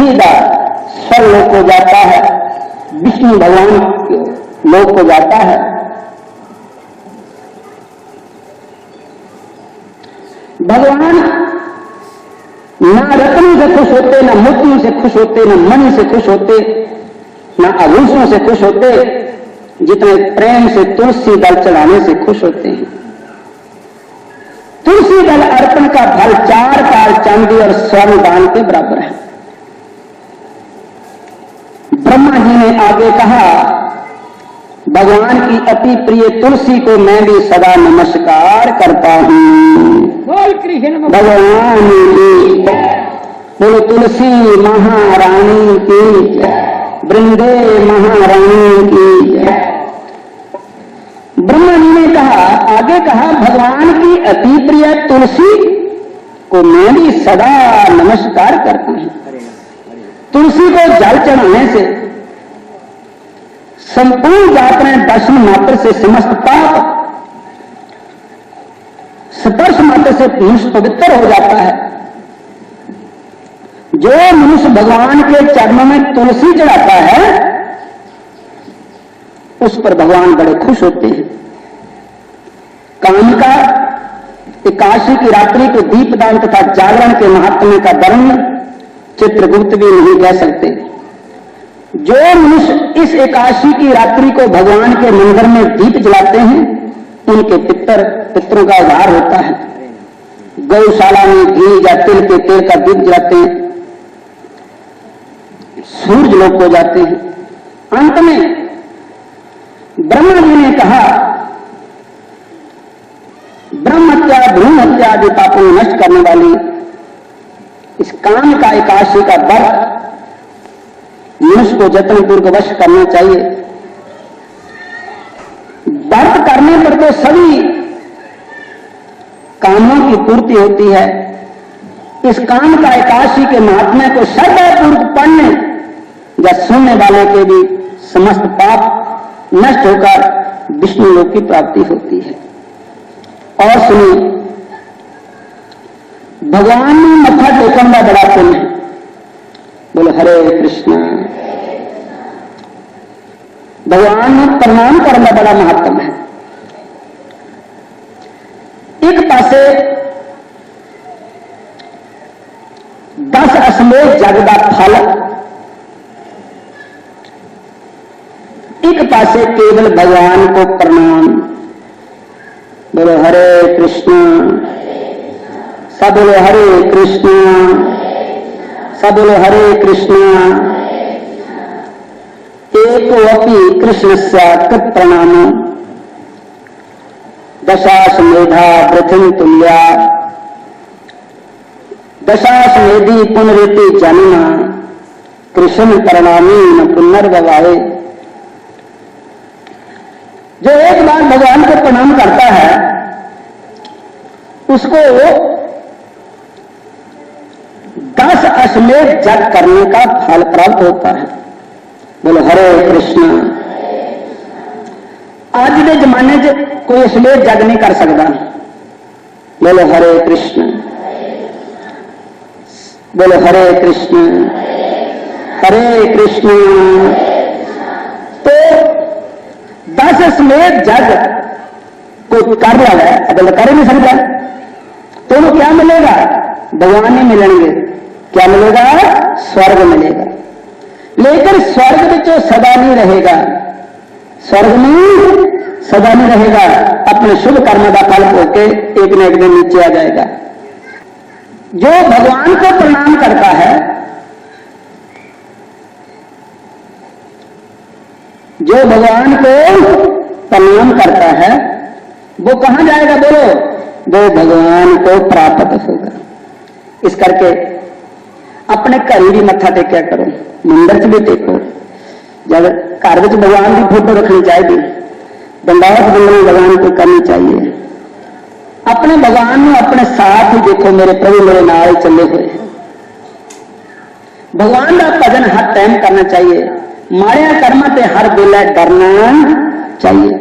सीधा स्वर्ग लोक को जाता है, विष्णु भगवान लोक को जाता है। भगवान ना रत्नों से खुश होते, ना मोतियों से खुश होते, ना मणि से खुश होते, ना आभूषणों से खुश होते, जितने प्रेम से तुलसी दल चढ़ाने से खुश होते हैं। तुलसी दल अर्पण का फल 4 पाल चांदी और स्वर्ण दान के बराबर है। ब्रह्मा जी ने आगे कहा, भगवान की अति प्रिय तुलसी को मैं भी सदा नमस्कार करता हूं। भगवान की बोलो तुलसी महारानी की, वृंदे महारानी की। ब्रह्मा जी ने कहा, आगे कहा, भगवान की अति प्रिय तुलसी को मैं भी सदा नमस्कार करता हूं। तुलसी को जल चढ़ाने से संपूर्ण जात में दर्शन मात्र से समस्त पाप, स्पर्श मात्र से मनुष्य पवित्र हो जाता है। जो मनुष्य भगवान के चरणों में तुलसी चढ़ाता है, उस पर भगवान बड़े खुश होते हैं। कामिका एकादशी की रात्रि को दीपदान तथा जागरण के महात्म्य का वर्णन चित्रगुप्त भी नहीं कह सकते। जो मनुष्य इस एकादशी की रात्रि को भगवान के मंदिर में दीप जलाते हैं, उनके पितरों का उद्धार होता है। गौशाला में घी या तिल के तेल का दीप जलाते हैं, सूरज लोक हो जाते हैं। अंत में ब्रह्मा जी ने कहा, ब्रह्म हत्या भ्रूण हत्या आदि पापों को नष्ट करने वाली इस काम का एकादशी का व्रत मनुष्य को जतनपूर्वक वश करना चाहिए। व्रत करने पर तो सभी कामों की पूर्ति होती है। इस काम का एकादशी के महात्म्य को श्रद्धापूर्वक पढ़ने या सुनने वाले के भी समस्त पाप नष्ट होकर विष्णु लोक की प्राप्ति होती है। और सुनिए, भगवान ने मत्था टेकन का बड़ा पुण्य है। बोलो हरे कृष्ण। भगवान ने प्रणाम करने का बड़ा महत्व है। एक पासे 10 अश्वमेध यज्ञ का फल, एक पासे केवल भगवान को प्रणाम। बोलो हरे कृष्ण। सब बोलो हरे कृष्ण, सब बोलो हरे कृष्ण। एको अपि कृष्णस्य कृत प्रणामो दशाश्वमेधा पृथ्वी तुल्या, दशाश्वमेधी पुनरेति जन्म कृष्ण प्रणामी न पुनर्भवाए। जो एक बार भगवान को प्रणाम करता है, उसको 10 अश्वमेध यज्ञ करने का फल प्राप्त होता है। बोलो हरे कृष्ण। आज के जमाने च कोई अश्वमेध यज्ञ नहीं कर सकता। बोलो हरे कृष्ण। बोलो हरे कृष्ण, हरे कृष्ण। तो 10 अश्वमेध यज्ञ कोई कर रहा है, अगर कर ही नहीं सकता, तो उन्हें क्या मिलेगा? भगवान ही मिलेंगे। क्या मिलेगा? स्वर्ग मिलेगा। लेकिन स्वर्ग में जो सदा नहीं रहेगा, स्वर्ग में सदा नहीं रहेगा। अपने शुभ कर्म का फल होके एक न एक दिन नीचे आ जाएगा। जो भगवान को प्रणाम करता है, जो भगवान को प्रणाम करता है, वो कहां जाएगा? बोलो, वो भगवान को प्राप्त होगा। इस करके अपने घर ही भी मत्था टेकिया करो, मंदिर च भी टेको। जब घर में भगवान की फोटो रखनी चाहिए, दंडावत बंदना भगवान को करनी चाहिए। अपने भगवान को अपने साथ ही देखो, मेरे प्रभु मेरे नाल चले हुए हैं। भगवान का भजन हर टाइम करना चाहिए। माड़िया कर्म से हर वेले डरना चाहिए।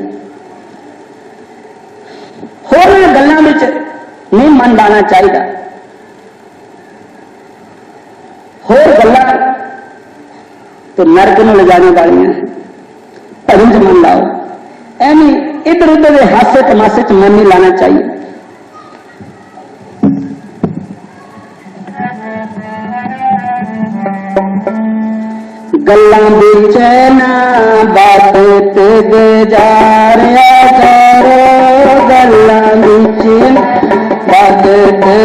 होर गल्लां विच नहीं मन लाना चाहिए। होर गल्लां तो नरक में ले जाने वाली भजन च मन लाओ। एवं इधर उधर के हासे तमाशे च मन नहीं लाना चाहिए। गल्लां विच ना बात ते गुजारिया करो, गल्लां विच बात ते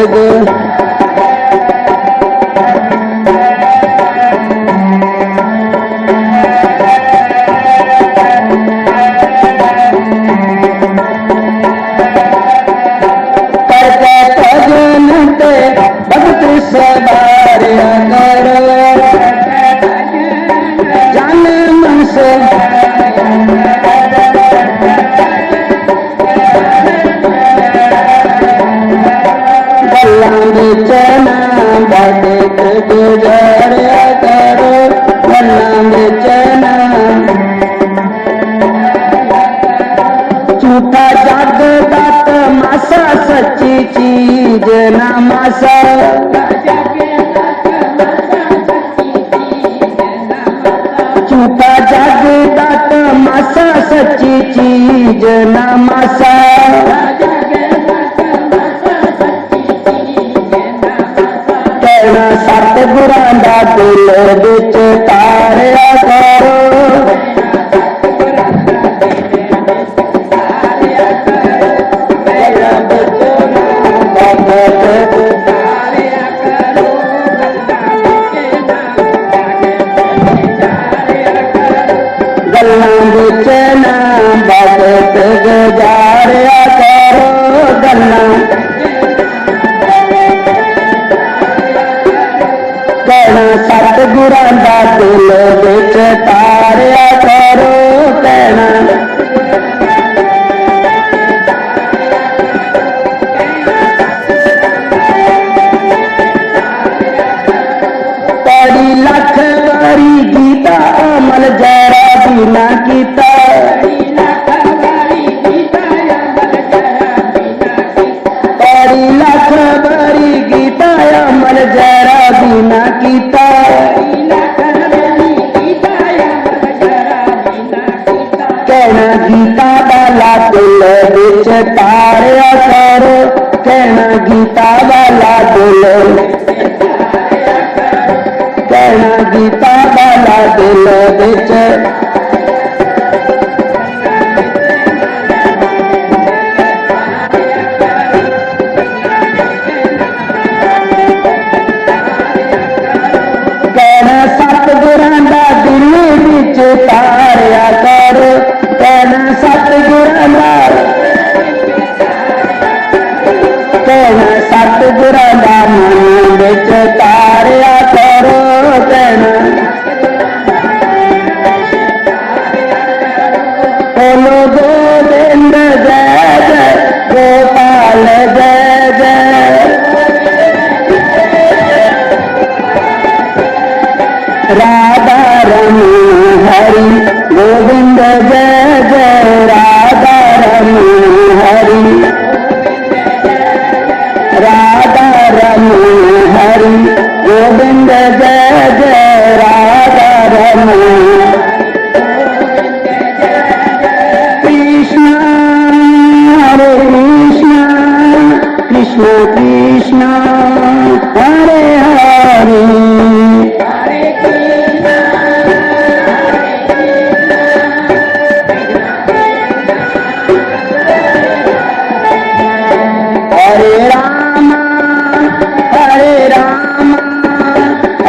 झूठा जागता तमाशा सच्ची चीज ना मासा, झूठा जागता तमाशा सच्ची चीज ना मासा, कहना सतगुरां दा दिल विच तारिया करो, गल्लां विच ना वक्त गुजारिया करो, गल्लां कहना सतगुरां दा दिल विच तारिया करो, कहना पढ़ी लख बारी गीता अमल जरा भी ना कीता, पढ़ी लख बारी गीता अमल जरा भी ना कीता, कहना गीता वाला दिल विच तारिया करो, कहना गीता वाला दिल, कहना गीता वाला दिल विच कहना सतगुरां दा दिल विच तारिया करो, कहना सतगुरां दा, कहना सतगुरां दा मन विच तारिया करो, कहना बोलो गोविंद जय जय गोपाल जय जय, राधा रमण हरि गोविंद जय जय, राधा रमण हरि, राधा रमण हरि गोविंद जय जय, राधा रमण कृष्ण हरे कृष्ण कृष्ण कृष्ण हरे हरे, हरे राम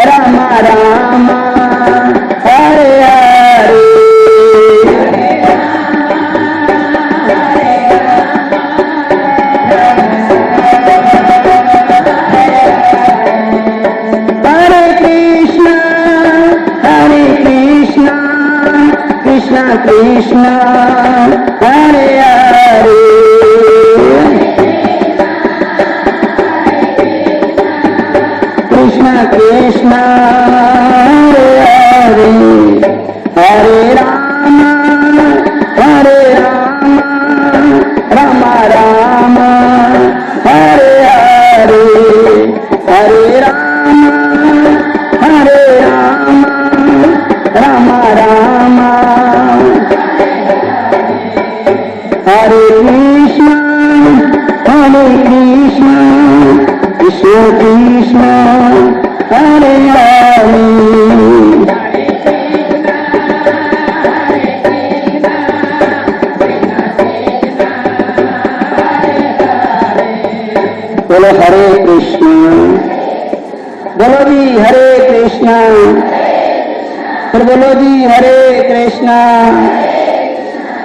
राम राम हरे हरे, हरे कृष्ण कृष्ण कृष्ण हरे हरे, कृष्ण कृष्ण हरे हरे, हरे राम राम राम हरे हरे, हरे राम हरे कृष्ण कृष्ण कृष्ण हरे हरे। बोलो हरे कृष्ण, बोलो जी हरे कृष्ण, फिर बोलो जी हरे कृष्ण,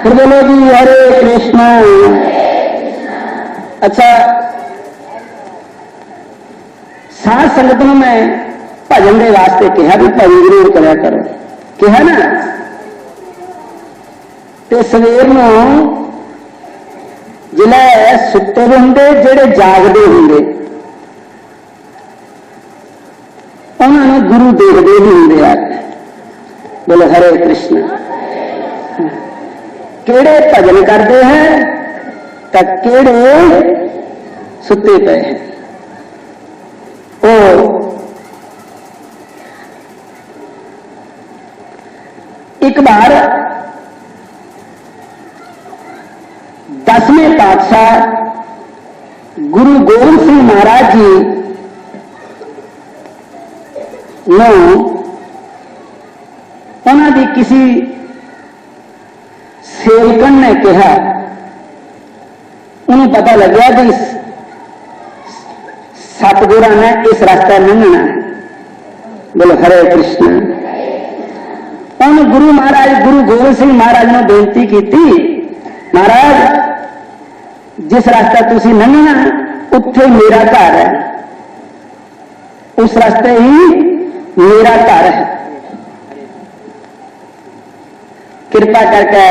फिर बोलो जी हरे कृष्ण। अच्छा, साध संगतों में भजन के वास्ते कहा भी भजन जरूर करा करो, कहा ना। तो सवेर में जिले सुते भी होंगे, जेड़े जागते होंगे उन्होंने गुरु देखते भी होंगे। यार बोलो हरे कृष्ण। केड़े भजन करते हैं तो केड़े सुते पे हैं। एक बार 10वें पातशाह गुरु गोबिंद सिंह महाराज जी ने उन्होंने किसी सेवकन ने कहा, उन्हें पता लगा कि सतगुरु ने इस रास्ते लंघना है। बोलो हरे कृष्ण। उन्होंने गुरु महाराज गुरु गोबिंद सिंह महाराज ने बेनती की थी, महाराज जिस रास्ता तुसी लंघना उत्थे मेरा घर है, उस रास्ते ही मेरा घर है, कृपा करके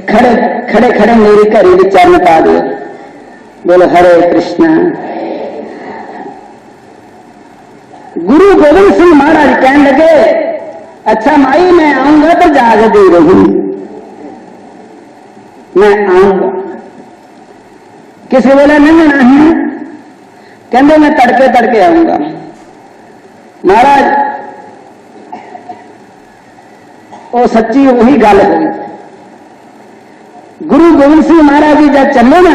खड़े खड़े खड़े मेरी घड़ी में चरण पा दो। बोलो हरे कृष्ण। गुरु गोबिंद सिंह महाराज कहने लगे, अच्छा माई मैं आऊंगा तो जागती रही, मैं आऊंगा किसी वेले लंघना है, कहते मैं तड़के तड़के आऊंगा। महाराज वो सच्ची वही गल हुई। गुरु गोबिंद सिंह महाराज जी जब चले ना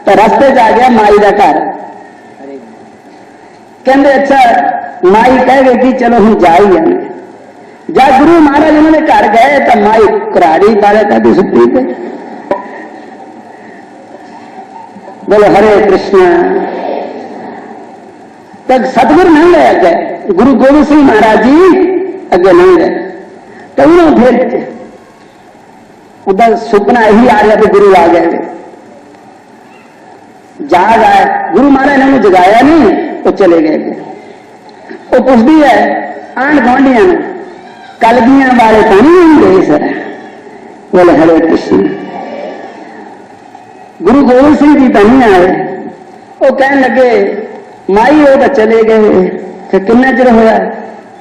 तो रास्ते च आ गया माई का घर। कहते अच्छा माई कह गई कि चलो हम जा ही आने। जब गुरु महाराज उन्होंने घर गए तो माई कुराड़ी पाले कभी सुती पे। बोलो हरे कृष्ण। तक सतगुरु नहीं गए अगे, गुरु गोबिंद सिंह महाराज जी अगे नहीं गए। तो उन्होंने फिर उधर सुपना यही आ गया कि गुरु आ गए, जाग आए। गुरु महाराज ने जगाया नहीं, वो चले गए। वो पुछती है आंढ गुआढ़ियां ने, कलगियां वाले तो नहीं गए सर। बोले हरे कृष्ण। गुरु गोबिंद सिंह जी तो नहीं आए। वो कहने लगे माई वो तो चले गए, फिर कितना चिर होया?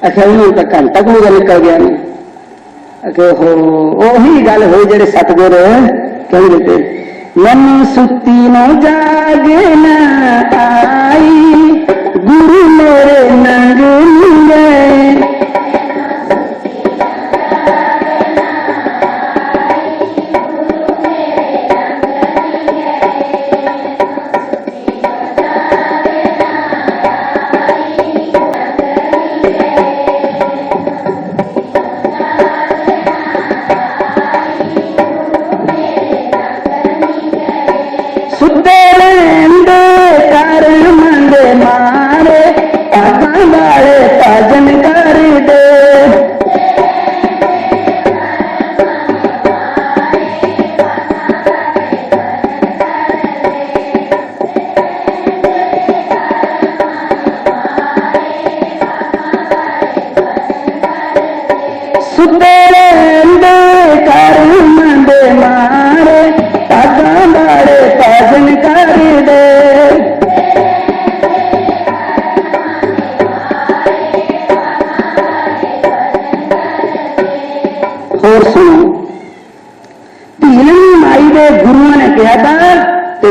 आखिर उन्होंने तो घंटा को निकल गया नहीं। ओही गल हो जेडे सतगुरु कहते थे, मन सुती न जागे न आई, गुरु मेरे नंग गए।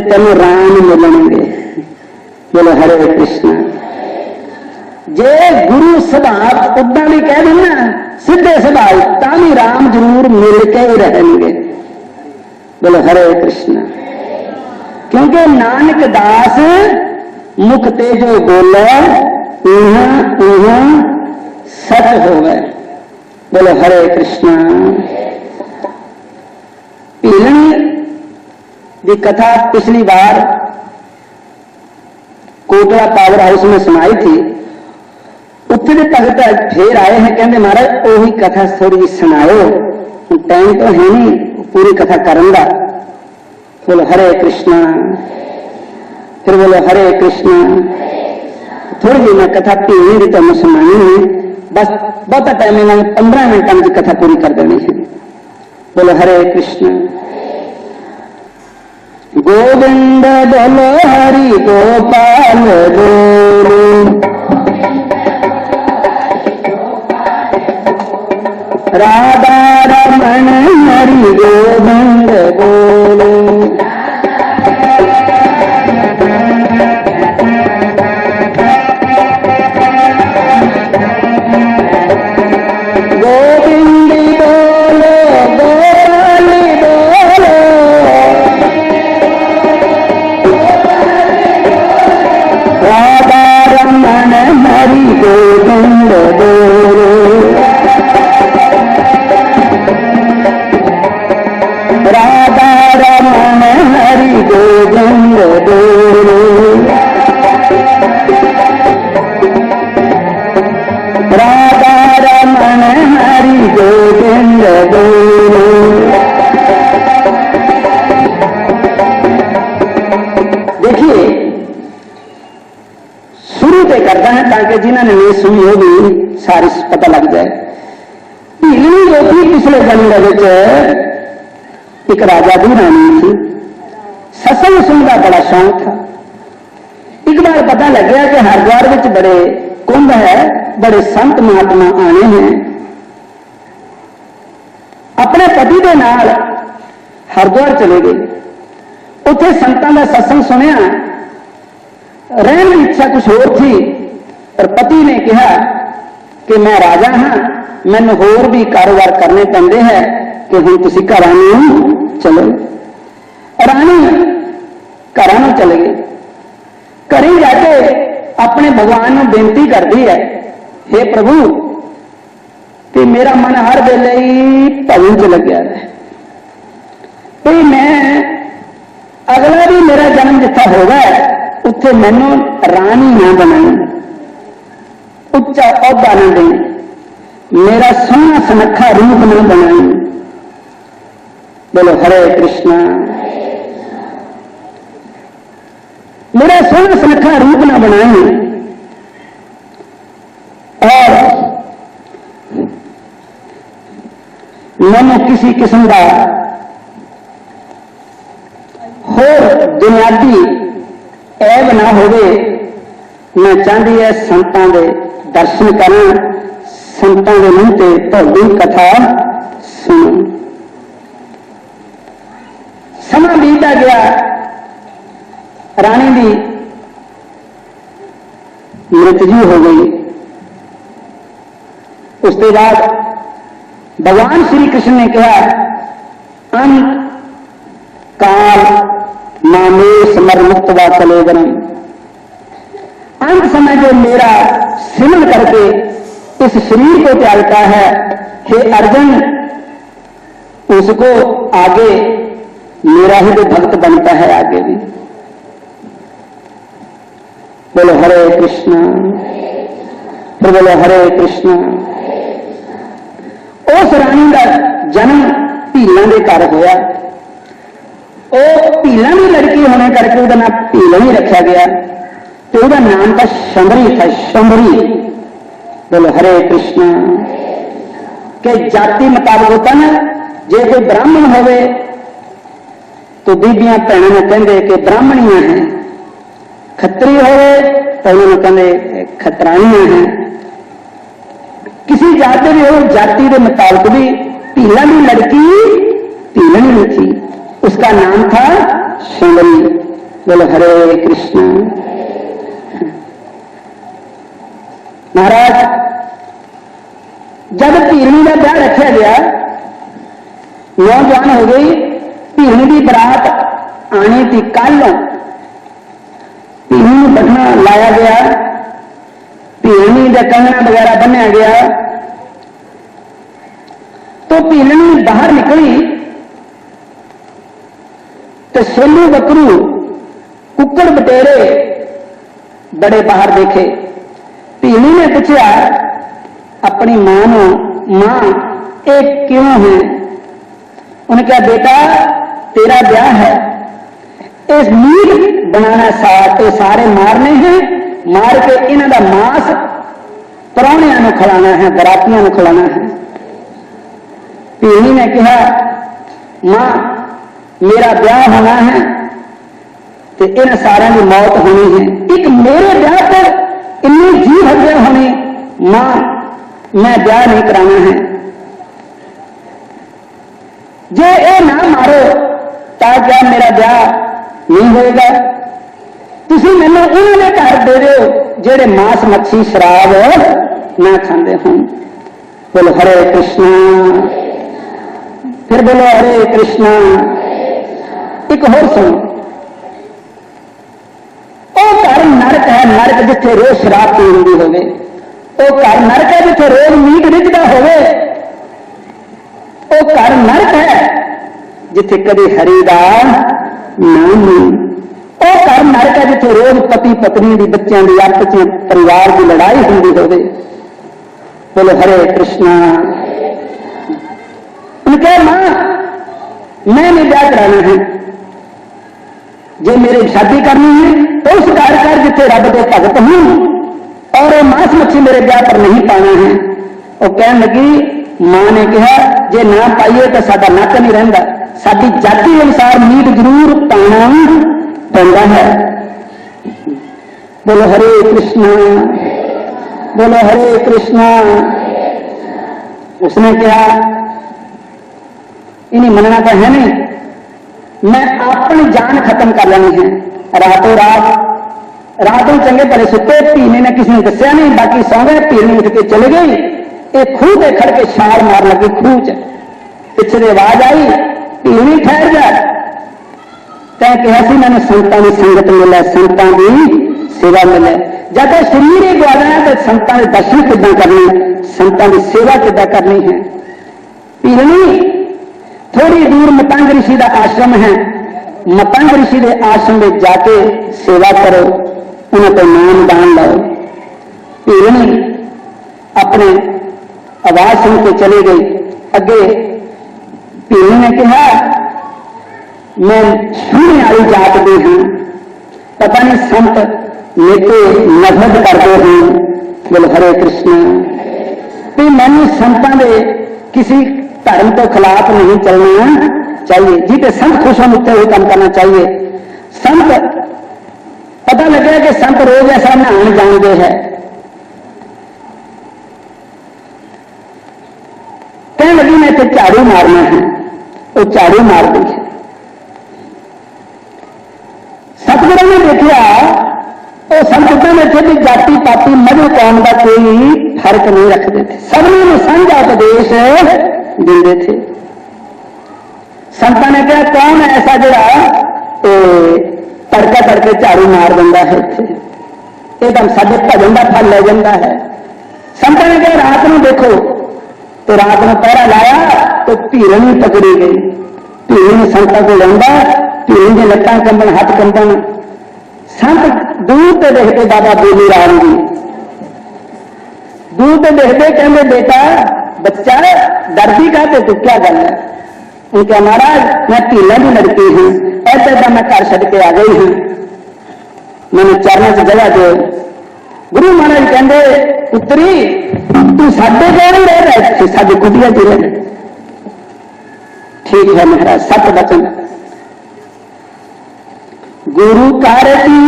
तेन राम मिलणगे। बोलो हरे कृष्ण। जे गुरु स्वभाव उदा भी कह देना सीधे स्वभाव, भी राम जरूर मिल के ही रहेंगे। बोलो हरे कृष्ण। क्योंकि नानक दास मुख ते जो बोले सच हो गए। बोलो हरे कृष्ण। भीलनी की कथा पिछली बार कोटला पावर हाउस में सुनाई थी। उत्थे दे भगत फिर आए हैं, कहते महाराज ओही कथा थोड़ी जी सुनाओ, टाइम तो है नहीं पूरी कथा करन दा। बोलो हरे कृष्ण। फिर बोलो हरे कृष्ण। थोड़ी जी मैं कथा भीलनी की तुम सुनानी है, बस बहुत टाइम में 15 मिनटों में कथा पूरी कर देनी है। बोलो हरे कृष्ण। गोविंद बोलो हरि गोपाल बोलो, राधा रमण हरि गोविंद बोलो, करता है ताकि जिन्होंने नहीं सुनी होगी सारी पता लग जाए। भीलनी जो थी पिछले जन्म एक राजा की रानी थी। सत्संग सुनने का बड़ा शौक था। एक बार पता लग गया कि हरिद्वार में बड़े कुंभ है, बड़े संत महात्मा आने हैं। अपने पति के नाल हरिद्वार चले गए। उथे संतां का सत्संग सुनिया। रहने की इच्छा कुछ और थी, पर पति ने कहा कि मैं राजा हाँ, मैंने होर भी कारोबार करने पैंदे है कि हुण तुसीं घरां नूं चलो। रानी घरां नूं चले गए। घरे जाके अपने भगवान नूं बेनती करती है, हे प्रभु कि मेरा मन हर वेले ही भवन च लग्या है, भाई मैं अगला भी मेरा जन्म जिथा होगा उत्थे मैनू रानी ना बनाई, उच्चा औहदा ना दें, मेरा सोहना सुनखा रूप ना बनाई। बोलो हरे कृष्णा। मेरा सोहना सुनखा रूप ना बनाई और मैनू किसी किस्म का होर बुनियादी ऐब ना होवे। मैं चाहती है संतां दे दर्शन करें, संतां दे मुंह ते तुहाडी कथा सुनो। समा बीतदा गया। रानी दी मृत्यु हो गई। उसके बाद भगवान श्री कृष्ण ने कहा, अंत काल मामेश मर मुक्त व कलेवरम। अंत समय जो मेरा सिमरण करके इस शरीर को त्यागता है, हे अर्जुन उसको आगे मेरा ही तो भक्त बनता है आगे भी। बोलो हरे कृष्ण। फिर बोलो हरे कृष्ण। उस रानी का जन्म भीलों के घर होया। भीलों की लड़की होने करके उसका नाम भीलन ही रखा गया, तो उसका नाम था शंभरी था, शंभरी। बोलो हरे कृष्ण। के जाति मुताबिक होता ना, जे कोई ब्राह्मण होवे तो बीबियां भैनों ने कहते कि ब्राह्मणियां हैं, खत्री होवे तो उन्होंने कहते खतरानियां हैं। किसी जाति भी हो, जाति के मुताबिक भी भीला की लड़की भीलन ही थी, उसका नाम था शंभरी। बोलो हरे कृष्ण। महाराज जब भीलनी का ब्याह रखा गया, नौजवान हो गई, भीड़ की बरात आनी थी कल, भीड़ बटना लाया गया, भीड़नी के कंगना वगैरह बन्या गया। तो भीड़नी बाहर निकली तो सोलू बकरू कुक्कड़ बटेरे बड़े बाहर देखे। भीड़नी ने पूछा अपनी मां को, मां एक क्यों है? उन्हें कहा बेटा तेरा ब्याह है, इस मीट बनाना सारे मारने हैं, मार के इन्हों का मांस परौणियां खिलाना है, बरातियां खिलाना है। भीड़नी ने कहा मां मेरा ब्याह होना है तो इन सारे की मौत होनी है, एक मेरे ब्याह पर इन्नी जीव हत्या होनी, मां मैं ब्याह नहीं कराना है। जे ये ना मारो तो क्या मेरा ब्याह नहीं होगा? तुसी मैनू उन्होंने घर दे दो जेड़े मांस मच्छी शराब ना खाते हों। बोलो हरे कृष्णा, फिर बोलो हरे कृष्णा। एक होर सुनो, वो घर नरक है, नरक जिथे रोज शराब पीने की होवे, वो घर नरक है जिथे रोज मीट रिझदा होवे, वो घर नरक है जिथे कभी हरि दा नाम नहीं, वो घर नरक है जिथे रोज पति पत्नी की बच्चों की आपस में परिवार की लड़ाई होती होवे। बोलो हरे कृष्णा। उनके मां मैं नहीं ब्याह कराना है, जो मेरी शादी करनी है तो उस घर कर जिथे रब के भगत हूं, और मांस मच्छी मेरे ब्याह पर नहीं पाना है। वो कह लगी मां ने कहा जे ना पाइए तो साडा नक नहीं रहिंदा, साडी जाति अनुसार मीट जरूर पाना पैंदा है। बोलो हरे कृष्णा, बोलो हरे कृष्णा। उसने कहा इन्हें मनना तो है नहीं, मैं अपनी जान खत्म कर लेनी है। रातों रातों चंगे भले सुते, भीने ने किसी ने दसिया नहीं, बाकी सौ गए। भीने उठ के चले गई, एक खूह पे खड़ के छाल मार लगी खूह च, पिछे से आवाज आई भीनी ठहर जा। तैं कहा सी मैंने संतां की संगत मिले, संतां की सेवा मिले। जब तक शरीर ही गवा है तो संतां के दर्शन किद्दां करने, संतां की सेवा किद्दां करनी है। भीनी थोड़ी दूर मतंग ऋषि का आश्रम है, मतंग ऋषि के आश्रम में जाके सेवा करो, उन्हें नाम दान लो। भीनी अपने आवाज सुन के चली गई। अगे भीनी ने कहा मैं छूने वाली जात दी हूं, पता नहीं संत मेरे नफरत करते हैं। बोलो हरे कृष्ण। भी मैंने संतां दे किसी धर्म के खिलाफ नहीं चलना चाहिए, जिसे संत खुश होते हुए काम करना चाहिए। संत पता लगे कि संत रोज ऐसा नहाने जानते हैं, कहने लगी मैं इसे झाड़ू मारना है, वो झाड़ू मार दी है। सतगुरु ने देखा वो संत बैठे भी जाति पाति मधु कौम का कोई फर्क नहीं रखते थे, सबने साझा उपदेश देते थे। संतां ने कहा कौन है ऐसा जरा तड़का तड़के झाड़ू मार दिंदा है, एकदम साडे भजन का फल ले जाता है। संतां ने कहा रात को देखो, तो रात में पहरा लाया तो भीड़नी पकड़ी गई। भीड़नी संतां को लांदा, भीड़नी की लत्तां कंबन, हाथ कंबन। संत दूर से देखते बाबा बेली राम जी, दूर से देखते कहते बेटा बच्चा डरती का तो क्या गल है? उनका महाराज मैं भीला की लड़की हूं, ऐसे तो मैं घर छड़ के आ गई हूं, मैंने चरणों से जगह दो। गुरु महाराज कहते पुत्री तू साडे कोल ही रह रहा है, साडी कुटिया च रह। ठीक है महाराज, सत बचन। गुरु कारती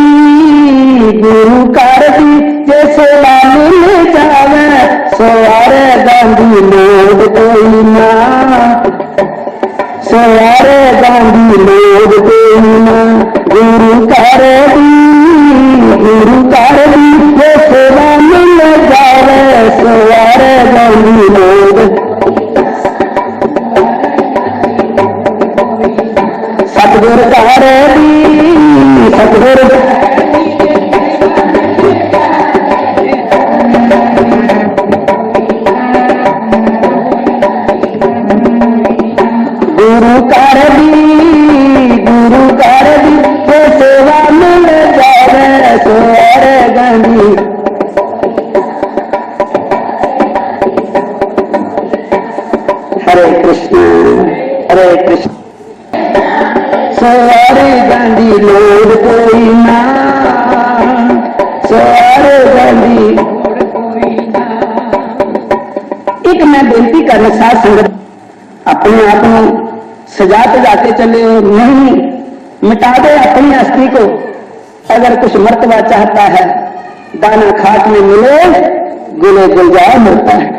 जैसे मिल जावे, सोयारे गांधी लोग कोई ना, सोयारे गांधी लोग कोई ना। गुरु कारती जैसे मिल जावे, सोयारे गांधी लोग। हरे कृष्ण हरे कृष्ण। सवारे गांधी लोड कोई ना, सवारे गांधी एक मैं बेनती करना साथ संगत अपने आप को सजा के चले हो, नहीं मिटा दे अपनी अस्थि को। अगर कुछ मर्तबा चाहता है दाना खाक में मिले, गुले गुलजार मिलता है।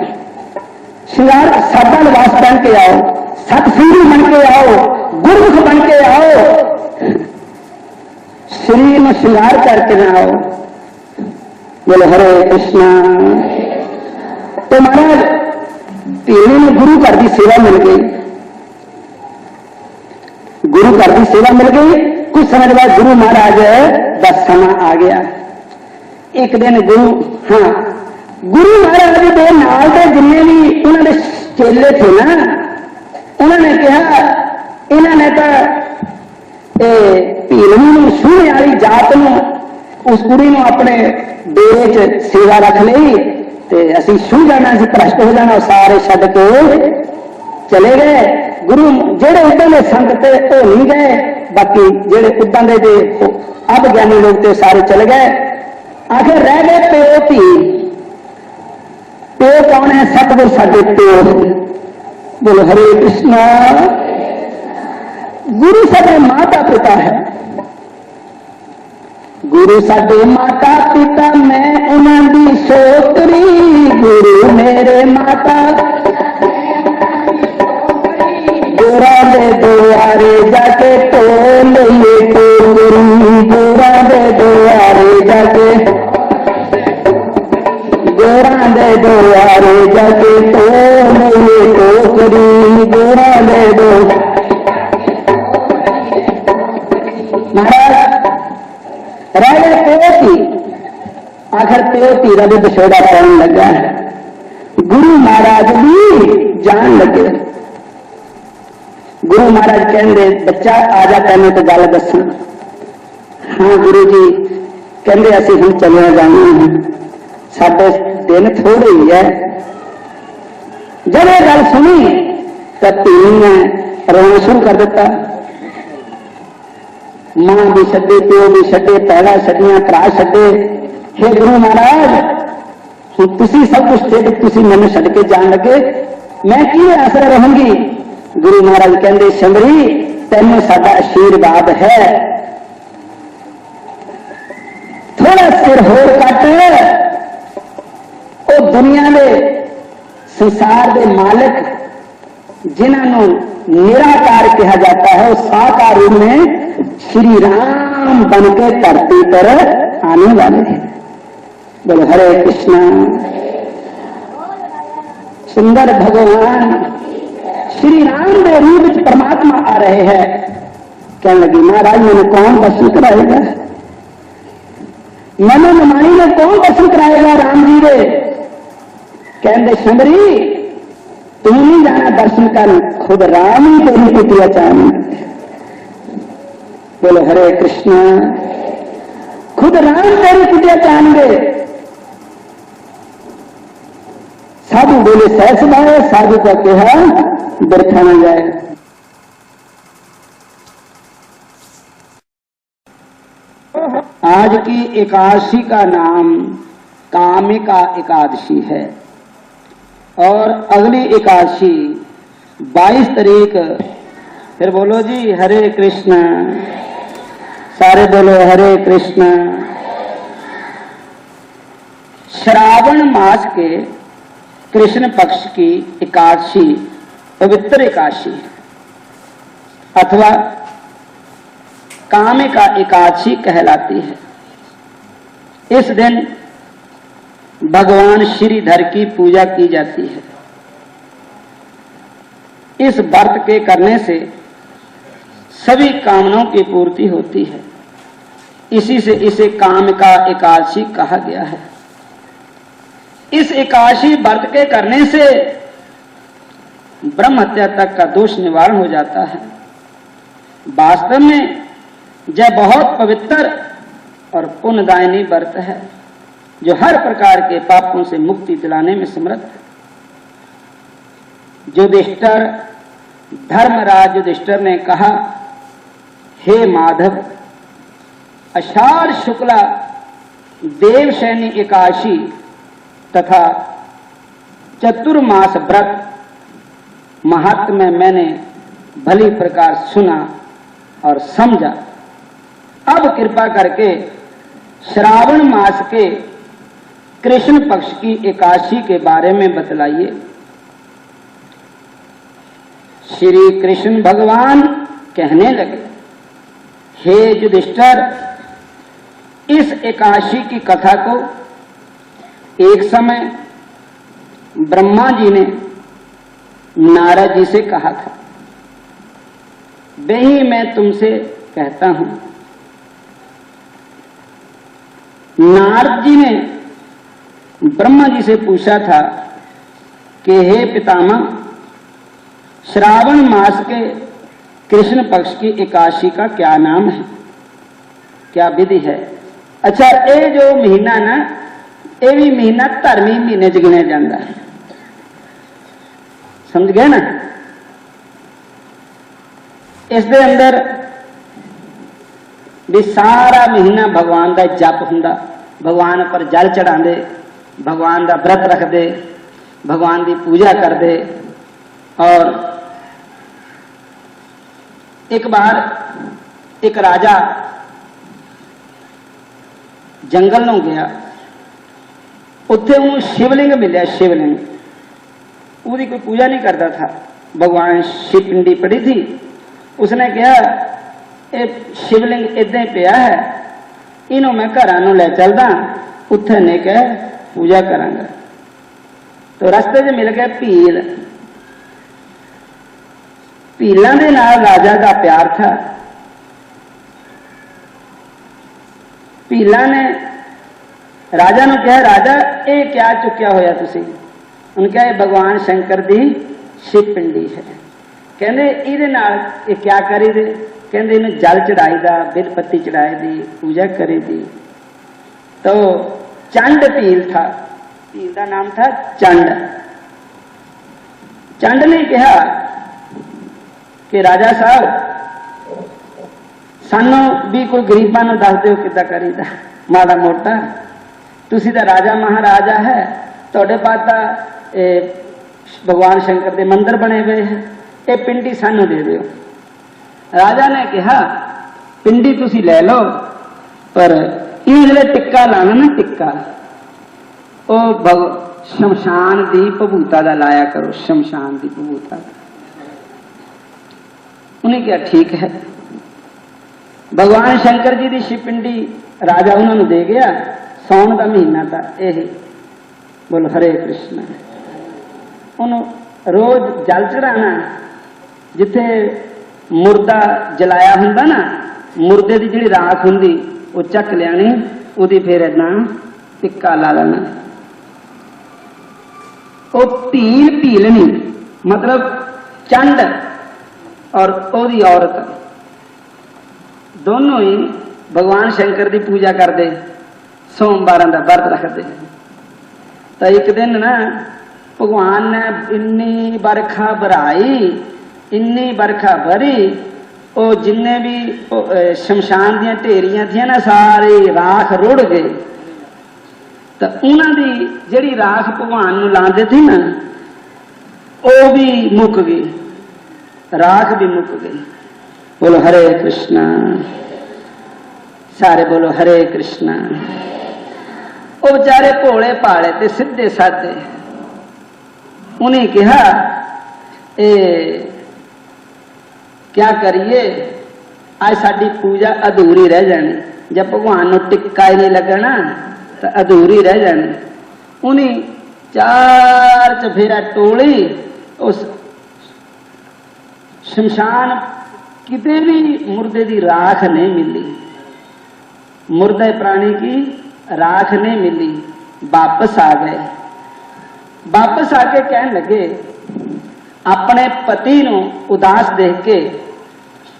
श्रृंगार सादा लिबास पहन के आओ, सतसंगी बन के आओ, गुरमुख बन के आओ, शरीर में श्रृंगार करके ना आओ। बोले हरे कृष्णा। तो महाराज पीढ़ी में गुरु घर की सेवा मिल गई, गुरु घर की सेवा मिल गई। कुछ समय बाद गुरु महाराज का समय आ गया। एक दिन गुरु गुरु महाराज के नाल के जिन्ने भी उन्होंने चेले थे ना, उन्होंने कहा इन्होंने तो भीलनी सूने वाली जात न उस कुड़ी को अपने डेरे च सेवा रख ली, तो असी छू जाना, असी भ्रष्ट हो जाना। सारे छड्ड के चले गए। गुरु जेड़े उदां दे संत थे वो नहीं गए, बाकी जेड़े उदां दे अब ज्ञानी लोग थे सारे चले गए। आखिर रह गए प्यो धी। प्यो कौन है? सतगुरु साडे प्यो। बोलो हरे कृष्णा। गुरु साडे माता पिता है, गुरु साडे माता पिता, मैं उन्होंने सोतरी। गुरु मेरे माता गोरा दे दुआरे जाके टोल ये टोकरी, गोरा दे दुआरे जाके, गोरा दे दुआरे जाके टोल ये टोकरी, गोरा दे दो। महाराज रह गए प्योती। आखिर प्योती का भी विछोड़ा पाने लगा। गुरु महाराज भी जान लगे। गुरु महाराज कहते बच्चा आजा तेन तो गल दस। हाँ गुरु जी कहते असं हम चलिया जाना है, साडे दिन थोड़े ही है। जब यह गल सुनी तो धी ने रोना शुरू कर दिता। मां भी छड्डे, प्यो भी छड्डे, भैणा छड्डियां, भरा छड्डे। हे गुरु महाराज हुण तुसीं सब कुछ दे के तुसीं मैनूं छड्ड के जान लगे, मैं की आसरा रहूंगी। गुरु महाराज कहते शंबरी तेनों साडा आशीर्वाद है, थोड़ा सिर होर कट। वो दुनिया के संसार के मालिक जिन्होंने निराकार कहा जाता है, वो साकार रूप में श्री राम बन के धरती पर आने वाले हैं। बोलो हरे कृष्णा। सुंदर भगवान श्री राम के रूप में परमात्मा आ रहे हैं। कहने लगी महाराज मैंने कौन दर्शन कराएगा, मैंने नमाई ने कौन दर्शन कराएगा राम जी के। कहते शंबरी तू नहीं जाना दर्शन कर, खुद राम ही तेरी कुटिया चाहना। बोलो हरे कृष्णा। खुद राम तेरी कुटिया चाहेंगे। साधु बोले सहस भाई, साधु का कहा बरखा न जाए। आज की एकादशी का नाम कामिका एकादशी है और अगली एकादशी 22 तारीख। फिर बोलो जी हरे कृष्ण, सारे बोलो हरे कृष्ण। श्रावण मास के कृष्ण पक्ष की एकादशी पवित्र एकादशी अथवा कामिका एकादशी कहलाती है। इस दिन भगवान श्रीधर की पूजा की जाती है। इस व्रत के करने से सभी कामनाओं की पूर्ति होती है। इसी से इसे कामिका एकादशी कहा गया है। इस एकादशी व्रत के करने से ब्रह्म हत्या तक का दोष निवारण हो जाता है। वास्तव में यह बहुत पवित्र और पुण्यदायिनी व्रत है जो हर प्रकार के पापों से मुक्ति दिलाने में समर्थ है। युधिष्ठिर, धर्मराज युधिष्ठिर ने कहा, हे माधव, आषाढ़ शुक्ला देवशयनी एकादशी तथा चतुर्मास व्रत महात्म्य मैंने भली प्रकार सुना और समझा। अब कृपा करके श्रावण मास के कृष्ण पक्ष की एकादशी के बारे में बतलाइए। श्री कृष्ण भगवान कहने लगे, हे युधिष्ठिर, इस एकादशी की कथा को एक समय ब्रह्मा जी ने नारद जी से कहा था, वही मैं तुमसे कहता हूं। नारद जी ने ब्रह्मा जी से पूछा था कि हे पितामह, श्रावण मास के कृष्ण पक्ष की एकादशी का क्या नाम है, क्या विधि है? अच्छा, ये जो महीना ना, ये भी महीना धर्मी महीने च गिनिया जाता है, समझ गए ना? इस दे अंदर भी सारा महीना भगवान का जप हुंदा, भगवान पर जल चढ़ाते, भगवान का व्रत रखते, भगवान की पूजा करते। और एक बार एक राजा जंगल में गया, उत्थे उन्हें शिवलिंग मिले, शिवलिंग, उसकी कोई पूजा नहीं करता था, भगवान शिव पिंडी पड़ी थी। उसने कहा, ये शिवलिंग इदा ही पिया है, इन्हों मैं घरां नूं लै चलदा, उत्थे ने कह पूजा करांगा। तो रस्ते च मिल गया भील, भीलों के नाल राजा का प्यार था। भीला ने राजा ने कहा, राजा ये क्या चुक्या होया तुसी? उन्होंने कहा, भगवान शंकर दी शिव पिंडी है। कहते ये नाल ये क्या करी दे? कहते इन्हें जल चढ़ाई दा, बिल पत्ती चढ़ाई दी, पूजा करी दी। तो चंड भील था, भील का नाम था चंड। चंड ने कहा कि राजा साहब, सानू भी कोई गरीबां नूं दस दिओ किद्दां करीदा माड़ा मोटा, तुसी तां राजा महाराजा है, तुहाडे पास तां भगवान शंकर के मंदिर बने हुए हैं, ये पिंडी सानू दे दिओ। राजा ने कहा, पिंडी तुसी ले लो, पर ये जो टिक्का लाना ना, टिक्का वो शमशान की भभूता का लाया करो, शमशान की भभूता। उन्हें क्या ठीक है। भगवान शंकर जी की शिव पिंडी राजा उन्होंने दे गया। सौन का महीना था यही, बोलो हरे कृष्ण। उन्होंने रोज जल चढ़ाना, जिथे मुर्दा जलाया हुंदा ना, मुर्दे की जिहड़ी राख हुंदी वो चक लियानी, उहदी फिर इदां टिक्का ला लेना। वो भील भीलनी मतलब चंड और ओदी औरत दोनों ही भगवान शंकर की पूजा करते, सोमवार का व्रत रखते। तो एक दिन ना भगवान ने इन्नी बरखा बराई, इन्नी बरखा भरी, वो जिन्ने भी शमशान दियां ढेरियां थी ना, सारी राख रुड़ गई। तो उन्होंने जिहड़ी राख भगवान नूं लांदे थी ना, वो भी मुक गई, राख भी मुक गई। बोलो हरे कृष्णा, सारे बोलो हरे कृष्णा। वो बेचारे भोले भाले ते सीधे साधे, उन्हें कहा, क्या करिए, आज साडी पूजा अधूरी रह जानी, जब भगवान नूं टिक्का ही नहीं लगना तो अधूरी रह जानी। उन्हें चार चफेरा टोली, उस शमशान किते भी मुर्दे की राख नहीं मिली, मुर्दे प्राणी की राख नहीं मिली। वापस आ गए, वापस आके कहने लगे, अपने पति को उदास देख के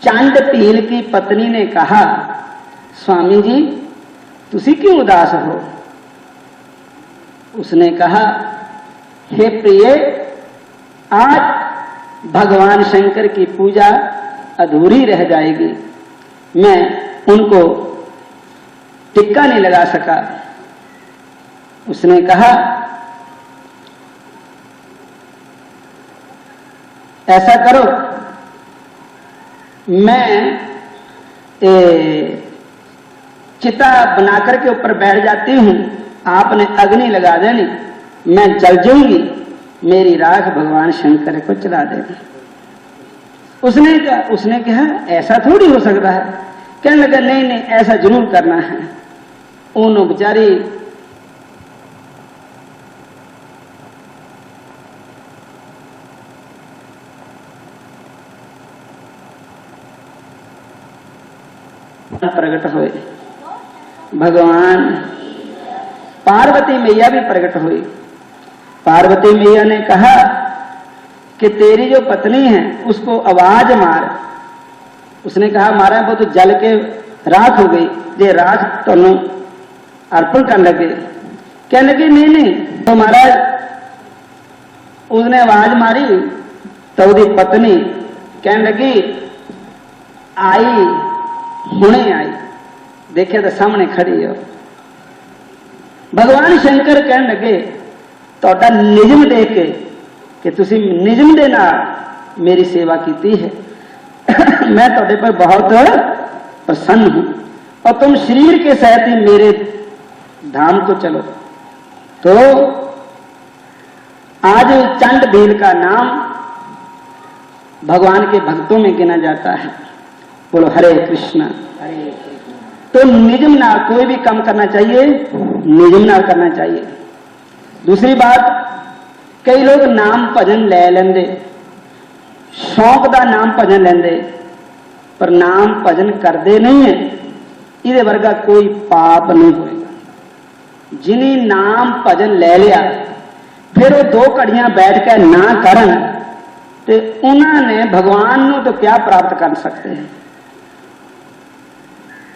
चंड भील की पत्नी ने कहा, स्वामी जी तुसी क्यों उदास हो? उसने कहा, हे प्रिय, आज भगवान शंकर की पूजा अधूरी रह जाएगी। मैं उनको टिक्का नहीं लगा सका। उसने कहा, ऐसा करो, मैं चिता बनाकर के ऊपर बैठ जाती हूं, आपने अग्नि लगा देनी, मैं जल जाऊंगी, मेरी राख भगवान शंकर को चला देना। उसने कहा ऐसा थोड़ी हो सकता है। कहने लगा नहीं नहीं, ऐसा जरूर करना है। उन बेचारी प्रकट हुए। भगवान पार्वती मैया भी प्रकट हुई। पार्वती मैया ने कहा कि तेरी जो पत्नी है उसको आवाज मार। उसने कहा मारा वो तो जल के राख हो गई, जे राख तुम अर्पण कर लगे। कहने लगे नहीं नहीं, तो महाराज उसने आवाज मारी तो उसकी पत्नी कहने लगी आई, हुणे आई, देखे तो सामने खड़ी हो। भगवान शंकर कहने लगे तोड़ा निजम देख के कि तुसी निजम दे नाल मेरी सेवा की है, मैं तोड़े पर बहुत प्रसन्न हूं और तुम शरीर के सहित ही मेरे धाम को चलो। तो आज चंड भील का नाम भगवान के भक्तों में गिना जाता है। बोलो हरे कृष्णा। तो निजम ना कोई भी काम करना चाहिए, निजम ना करना चाहिए। दूसरी बात, कई लोग नाम भजन ले लेंदे, शौक का नाम भजन लेंदे, पर नाम भजन करते नहीं है। इहदे वर्गा कोई पाप नहीं होएगा। जिन्हें नाम भजन ले लिया फिर वो 2 घड़ियां बैठ के ना करन ते उन्होंने भगवान को तो क्या प्राप्त कर सकते हैं।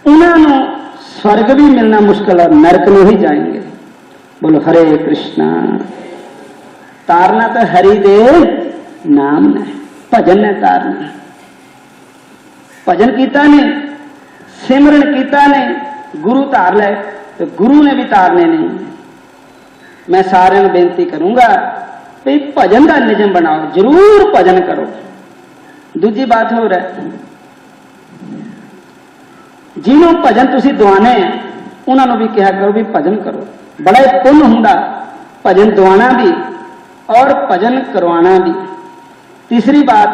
उन्होंने स्वर्ग भी मिलना मुश्किल है, नरक में ही जाएंगे। बोलो हरे कृष्णा। तारना तो हरि दे नाम ने, भजन ने तारना। भजन कीता ने, सिमरन कीता ने, गुरु तार ले, तो गुरु ने भी तारने नहीं। मैं सारे बेनती करूंगा भाई भजन का निजम बनाओ, जरूर भजन करो। दूजी बात हो रहा है, जिन्हों भजन तुसी दवाने हैं उन्होंने भी कहा करो भी भजन करो। बड़ा पुण्य हुंदा भजन दवाना भी और भजन करवाना भी। तीसरी बात,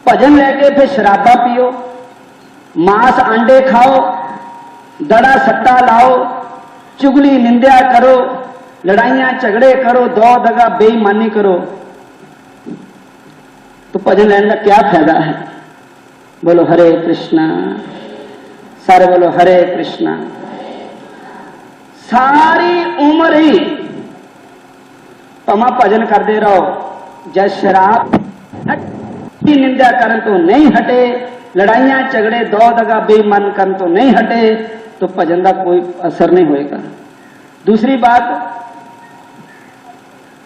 भजन लेके फिर शराबा पियो, मांस अंडे खाओ, दड़ा सट्टा लाओ, चुगली निंदा करो, लड़ाइयां झगड़े करो, दो दगा बेईमानी करो, तो भजन लेने का क्या फायदा है। बोलो हरे कृष्णा। सारे बोलो हरे कृष्णा। सारी उम्र ही पमा भजन करते रहो, जब शराब की निंदा करन तो नहीं हटे, लड़ाइयां झगड़े दो दगा बेईमान करन तो नहीं हटे, तो भजन का कोई असर नहीं होएगा। दूसरी बात,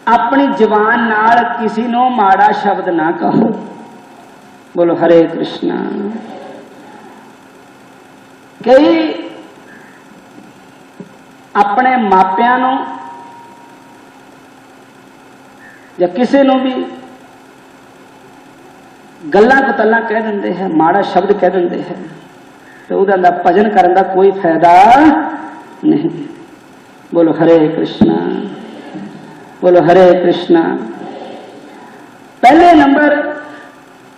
अपनी जबान नाल किसी नो माड़ा शब्द ना कहो। बोलो हरे कृष्णा। कई अपने मापियां नू या किसी नू भी गल्लां कुतल्लां कह देंदे हैं, माड़ा शब्द कह देंदे हैं, तो उहदा भजन करने का कोई फायदा नहीं। बोलो हरे कृष्णा। बोलो हरे कृष्णा। पहले नंबर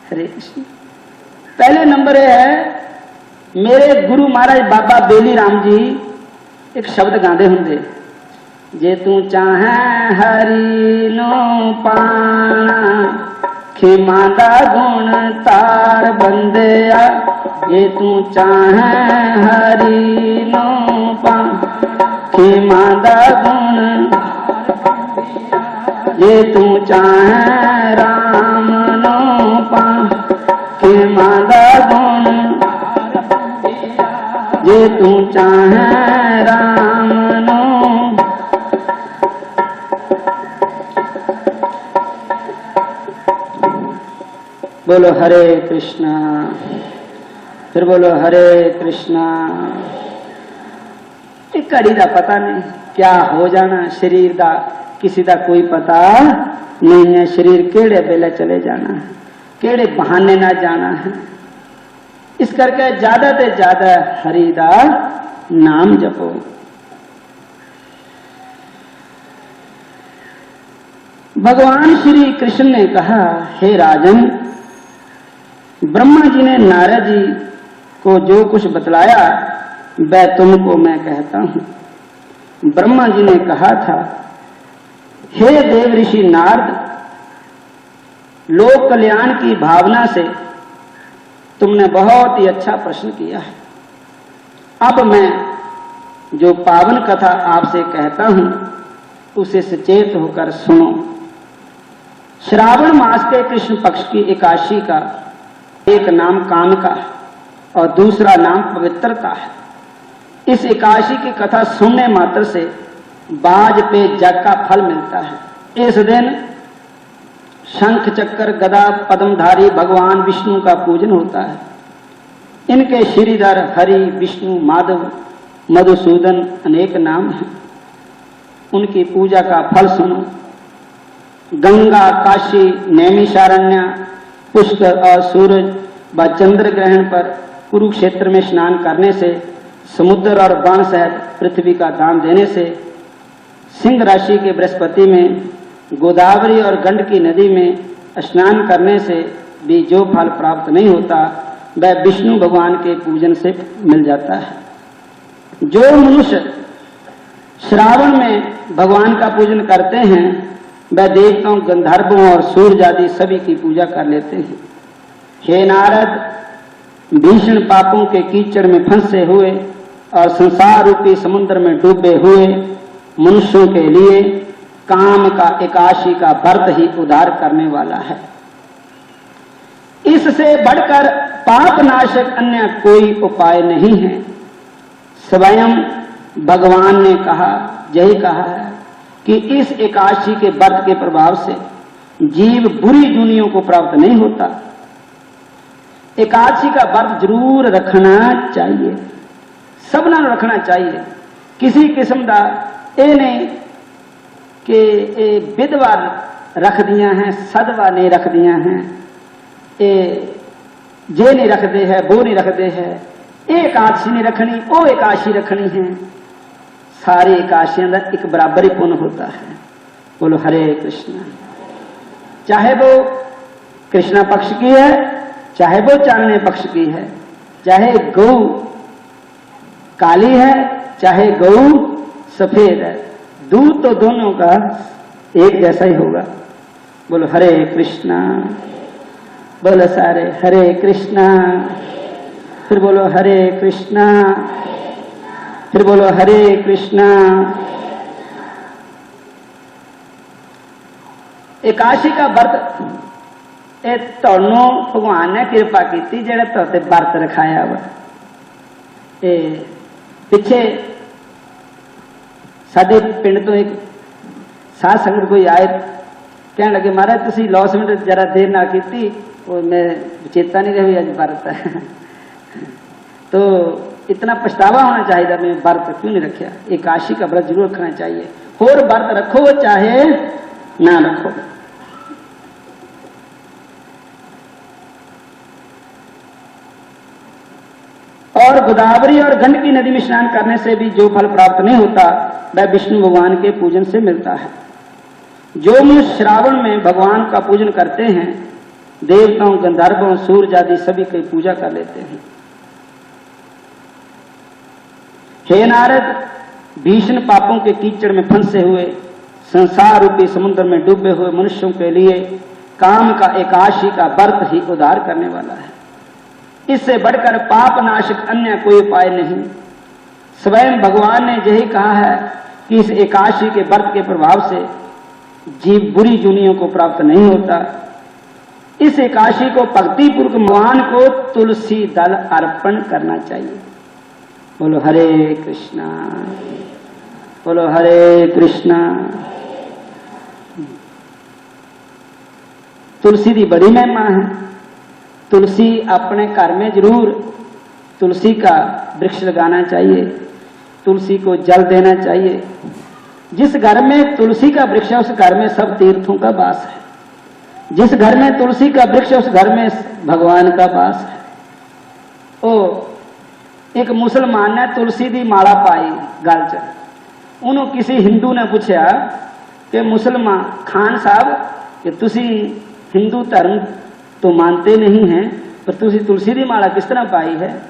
हरे कृष्ण, पहले नंबर यह है, मेरे गुरु महाराज बाबा बेली राम जी एक शब्द गाते होंगे, जे तू चाहे हरि नो पाना, खिमा दा गुण तार बंदिया, जे तू चाहे हरि नो पाना, खिमा दा गुण, जे तू चाहे राम नो पाना, खिमा दा गुण, जे तू चाहे राम नो। बोलो हरे कृष्णा, फिर बोलो हरे कृष्णा। एक घड़ी का पता नहीं क्या हो जाना शरीर का, किसी का कोई पता नहीं है। शरीर केड़े वेले चले जाना है, केड़े बहाने ना जाना है। इस करके ज्यादा से ज्यादा हरि दा नाम जपो। भगवान श्री कृष्ण ने कहा, हे राजन, ब्रह्मा जी ने नारद जी को जो कुछ बतलाया वह तुमको मैं कहता हूं। ब्रह्मा जी ने कहा था, हे देव ऋषि नारद, लोक कल्याण की भावना से तुमने बहुत ही अच्छा प्रश्न किया है। अब मैं जो पावन कथा आपसे कहता हूं उसे सचेत होकर सुनो। श्रावण मास के कृष्ण पक्ष की एकादशी का एक नाम कामिका और दूसरा नाम पवित्रता है। इस एकादशी की कथा सुनने मात्र से बाज पे जग का फल मिलता है। इस दिन शंख चक्र गदा पद्मधारी भगवान विष्णु का पूजन होता है। इनके श्रीधर हरि विष्णु माधव मधुसूदन अनेक नाम हैं। उनकी पूजा का फल सुनो। गंगा, काशी, नैमिषारण्य, पुष्कर और सूरज व चंद्र ग्रहण पर कुरुक्षेत्र में स्नान करने से, समुद्र और बाण सहित पृथ्वी का दान देने से, सिंह राशि के बृहस्पति में, गोदावरी और गंडकी नदी में स्नान करने से भी जो फल प्राप्त नहीं होता वह विष्णु भगवान के पूजन से मिल जाता है। जो मनुष्य श्रावण में भगवान का पूजन करते हैं वह देवताओं, गंधर्वों और सूर्य आदि सभी की पूजा कर लेते हैं। हे नारद, भीषण पापों के कीचड़ में फंसे हुए और संसार रूपी समुद्र में डूबे हुए मनुष्यों के लिए काम का एकादशी का व्रत ही उद्धार करने वाला है। इससे बढ़कर पाप नाशक अन्य कोई उपाय नहीं है। स्वयं भगवान ने कहा, यही कहा है कि इस एकादशी के व्रत के प्रभाव से जीव बुरी दुनियों को प्राप्त नहीं होता। एकादशी का व्रत जरूर रखना चाहिए, सबना रखना चाहिए। किसी किस्म का ये नहीं कि विधवा रख दिया है, सदवा नहीं रख दिया है, जे नहीं रखते है, वो नहीं रखते है, एकादशी नहीं रखनी, वो एकादशी रखनी है। सारी एकादशियों का एक बराबर ही पुण्य होता है। बोलो हरे कृष्ण। चाहे वो कृष्णा पक्ष की है, चाहे वो चांदने पक्ष की है, चाहे गौ काली है, चाहे गौ सफेद है, दूध तो दोनों का एक जैसा ही होगा। बोलो हरे कृष्णा। बोलो सारे हरे कृष्णा। फिर बोलो हरे कृष्णा। फिर बोलो हरे कृष्णा। एकादशी का व्रत ਤੁਹਾਨੂੰ भगवान ने कृपा की जेड़ा तुहाडे व्रत रखाया वा। पिछे साडे पिंड तो एक साध संगत कोई आए, कहने लगे महाराज तुसीं लॉसमेंट जरा देर ना की, और मैं चेता नहीं रही अज व्रत है। तो इतना पछतावा होना चाहिए, मैं व्रत क्यों नहीं रखा। एकादशी का व्रत जरूर रखना चाहिए। और व्रत रखो चाहे ना रखो। और गोदावरी और गंडकी नदी में स्नान करने से भी जो फल प्राप्त नहीं होता वह विष्णु भगवान के पूजन से मिलता है। जो मनुष्य श्रावण में भगवान का पूजन करते हैं, देवताओं, गंधर्वों, सूर्य आदि सभी की पूजा कर लेते हैं। हे नारद, भीषण पापों के कीचड़ में फंसे हुए, संसार रूपी समुद्र में डूबे हुए मनुष्यों के लिए काम का एकादशी का व्रत ही उद्धार करने वाला है। इससे बढ़कर पाप नाशक अन्य कोई उपाय नहीं। स्वयं भगवान ने यही कहा है कि इस एकादशी के व्रत के प्रभाव से जीव बुरी जुनियों को प्राप्त नहीं होता। इस एकादशी को भक्तिपूर्वक भगवान को तुलसी दल अर्पण करना चाहिए। बोलो हरे कृष्णा। बोलो हरे कृष्णा। तुलसी की बड़ी महिमा है। तुलसी अपने घर में जरूर तुलसी का वृक्ष लगाना चाहिए, तुलसी को जल देना चाहिए। जिस घर में तुलसी का वृक्ष है उस घर में सब तीर्थों का वास है। जिस घर में तुलसी का वृक्ष है उस घर में भगवान का वास है। ओ एक मुसलमान ने तुलसी की माला पाई गल च, उन्होंने किसी हिंदू ने पूछा कि मुसलमान खान साहब कि तुसी हिंदू धर्म तो मानते नहीं हैं पर तुसी तुलसी की माला किस तरह पाई है?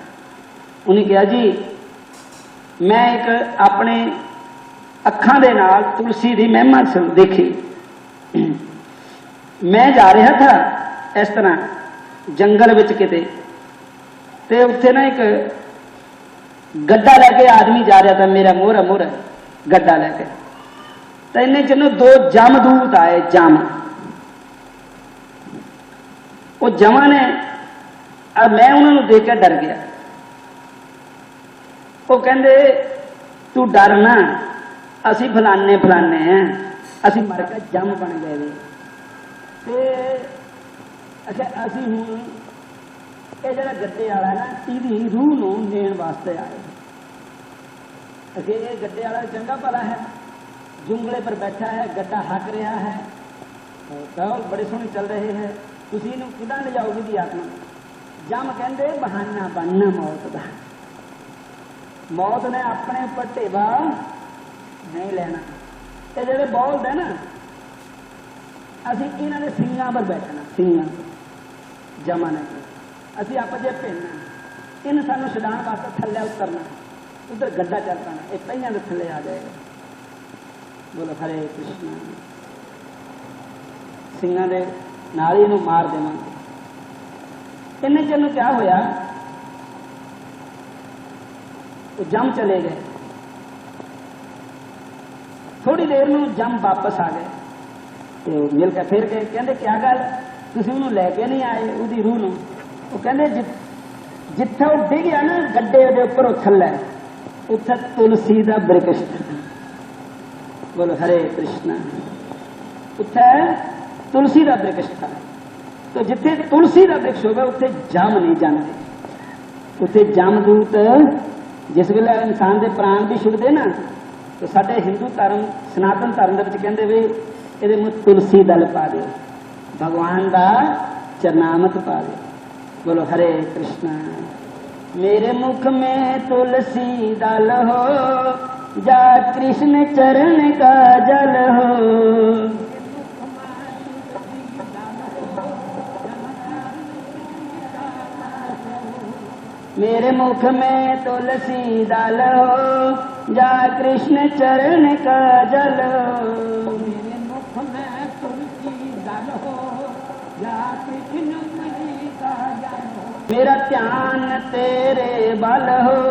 उन्हें कहा जी मैं एक अपने अखां दे नाल तुलसी की महिमा देखी। मैं जा रहा था इस तरह जंगल विच किते ते उत्थे ना एक गड्ढा लैके आदमी जा रहा था, मेरा मोहरा मोहरा गड्ढा लैके, तो इन्हें चलो दो जमदूत आए। जम वो जमा ने मैं उन्होंने देख के डर गया। वो कहते तू डर ना, असी फलाने फलाने हैं, असी मर के जम बन गए ते अच्छा असी हूँ ये जरा गड्ढे वाला ना इहदी रूह नूं लेण वास्ते आए। अगे ये गड्ढे वाला चंगा भला है, जुंगले पर बैठा है, गड्ढा हक रहा है, दौल बड़े सोहने चल रहे हैं, तुसीं इहनूं किदां ले जाओगे दी आत्मा? जम कहंदे बहाना बनना मौत दा। मौत ने अपने उपर ढेवा नहीं लेना। ये जिहड़े बोलदे ना असीं इन्हां दे सिंगां पर बैठना, सिंगां जमा ने असीं आप जे भेजना, इन सानूं छडाण वास्ते थल्ले उतरना, उधर गड्ढा चल पैना, ये पहियां दे थल्ले आ जाएगा। बोलो हरे कृष्ण। सिंगां दे नाल ही इहनूं मार देवांगे। इन्ने चर नूं क्या होया, वो जम चले गए। थोड़ी देर में जम वापस आ गए तो मिल के फिर गए। कहते क्या गल तुसीं उहनूं लैके नहीं आए उहदी रूह नूं? वो कहते जिथे वो डिग गया ना गड्ढे दे उपर थल्ले, उत्थे तुलसी दा वृक्ष था। बोलो हरे कृष्ण। उत्थे तुलसी दा वृक्ष था। तो जिथे तुलसी दा वृक्ष होवे उत्थे जम नहीं जाते। उत्थे जमदूत जिस वेले इंसान के प्राण भी छुड़ते ना तो साडे हिंदू धर्म सनातन धर्म के कहते भी ये मुँह तुलसी दल पा दो, भगवान का चरनामत पा दो। बोलो हरे कृष्ण। मेरे मुख में तुलसी दल हो, जा कृष्ण चरण का जल हो। मेरे मुख में तुलसी दल हो, जा कृष्ण चरण का जल हो। मेरे मुख में तुलसी दल हो, जा कृष्ण चरण का जल हो। मेरा ध्यान तेरे बल हो,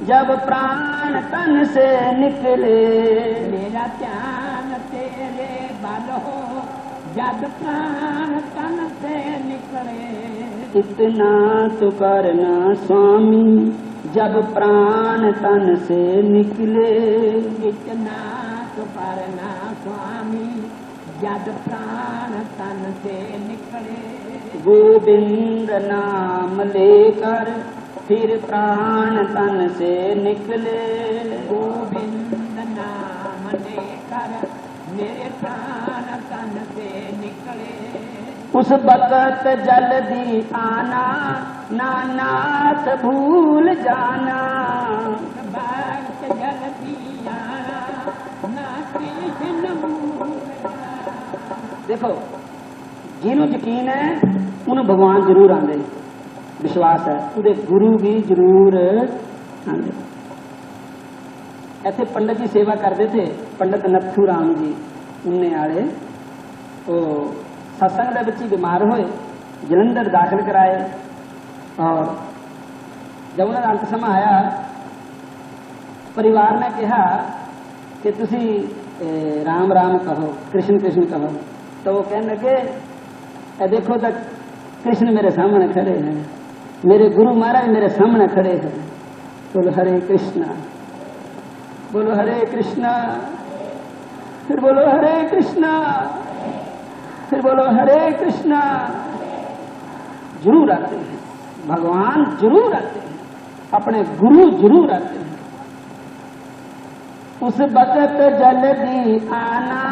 जब प्राण तन से निकले। मेरा ध्यान तेरे बल हो, जब प्राण तन से निकले। इतना तो करना स्वामी, जब प्राण तन से निकले। इतना तो करना स्वामी, जब प्राण तन से निकले। गोविंद नाम लेकर फिर प्राण तन से निकले। गोविंद नाम लेकर मेरे प्राण तन से निकले। उस वक्त जल्दी आना, नाथ भूल जाना। वक्त जल्दी आना, ना कृष्ण भूल जाना। देखो जिन्हों यकीन है उन्होंने भगवान जरूर आंदे, विश्वास है उहदे गुरु भी जरूर आंदे। ऐसे पंडित जी सेवा करते थे, पंडित नथू राम जी उन्ने आले, वो सत्संग दे विच ही बीमार होए, जलंधर दाखिल कराए और जब उन्होंने अंत समा आया परिवार ने कहा कि तुसी राम राम कहो, कृष्ण कृष्ण कहो। तो वो कहने लगे देखो तक कृष्ण मेरे सामने खड़े हैं, मेरे गुरु महाराज मेरे सामने खड़े हैं। बोलो हरे कृष्णा, बोलो हरे कृष्णा, फिर बोलो हरे कृष्णा, फिर बोलो हरे कृष्णा। जरूर आते हैं, भगवान जरूर आते हैं, अपने गुरु जरूर आते हैं। उस वक्त जल्दी आना,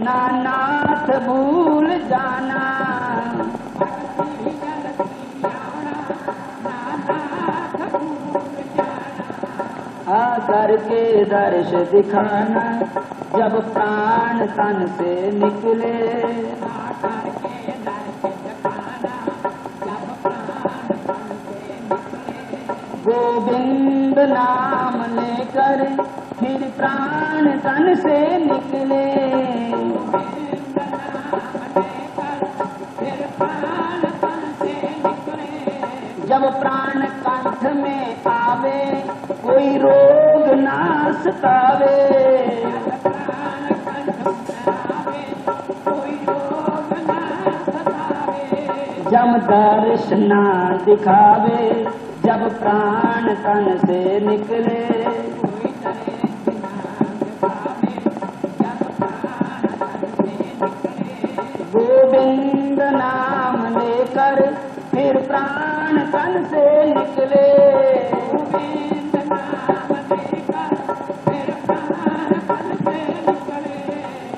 नाथ भूल जाना। आकर के दर्श दिखाना, जब प्राण तन से निकले। गोविंद नाम लेकर फिर प्राण तन से निकले। जब प्राण कंठ में आवे, कोई रोग ना सतावे। जब दर्शन दिखावे, जब प्राण तन से निकले। गोविंद नाम लेकर फिर प्राण तन से निकले।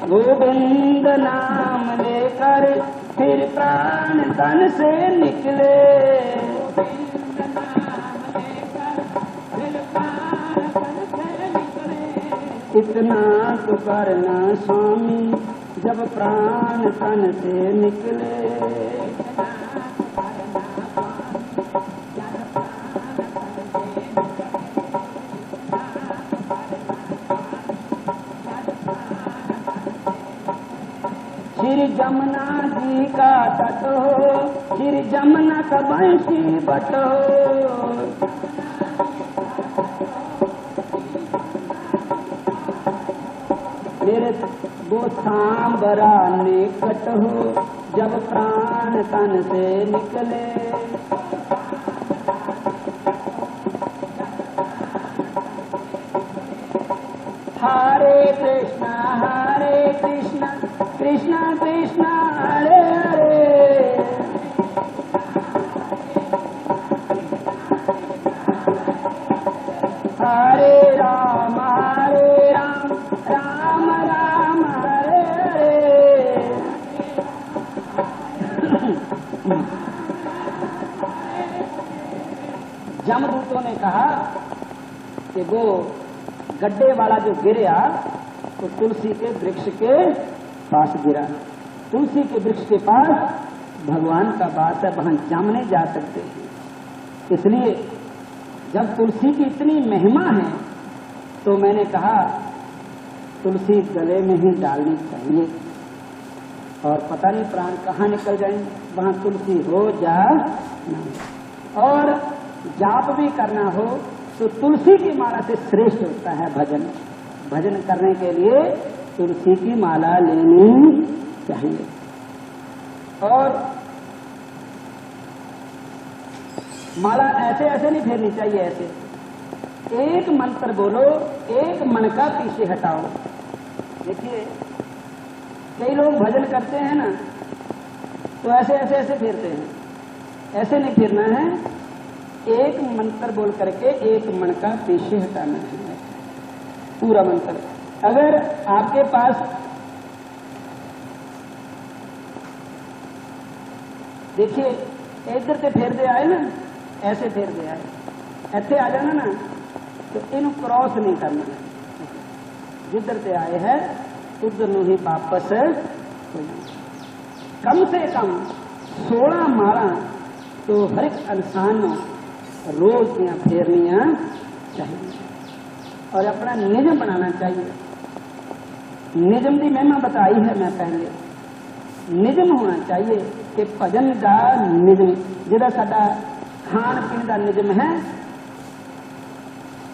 गोविंद नाम लेकर फिर प्राण तन से निकले। इतना तो करना स्वामी, जब प्राण तन से निकले। श्री जमुना जी का तट हो, श्री जमुना का बंशी बट हो। मेरे वो सांबरा निकट हो, जब प्राण तन से निकले। हरे कृष्णा कृष्णा कृष्णा हरे हरे। हरे राम राम राम हरे हरे। जमदूतों ने कहा कि वो गड्ढे वाला जो गिरा तो तुलसी के वृक्ष के पास गिरा। तुलसी के वृक्ष के पास भगवान का वास है, वहां जम नहीं जा सकते। इसलिए जब तुलसी की इतनी महिमा है तो मैंने कहा तुलसी गले में ही डालनी चाहिए। और पता नहीं प्राण कहाँ निकल जाएंगे, वहां तुलसी हो जा। और जाप भी करना हो तो तुलसी की माला से श्रेष्ठ होता है भजन। भजन करने के लिए तुलसी की माला लेनी चाहिए। और माला ऐसे ऐसे नहीं फेरनी चाहिए, ऐसे एक मंत्र बोलो, एक मन का पीछे हटाओ। देखिए कई लोग भजन करते हैं ना तो ऐसे ऐसे ऐसे फेरते हैं, ऐसे नहीं फेरना है। एक मंत्र बोल करके एक मन का पीछे हटाना है, पूरा मंत्र। अगर आपके पास देखिए इधर से फेर दे आए ना, ऐसे फेर दे आए, ऐसे आ जाना ना तो इन क्रॉस नहीं करना है। जिधर से आए हैं उधर ही वापस कम से कम 16 माला तो हर एक इंसान रोज यहाँ फेरनिया चाहिए और अपना निजम बनाना चाहिए। निजम की महिमा बताई है मैं पहले। निजम होना चाहिए कि भजन का निजम, जिहड़ा साडा खाण पीण का निजम है,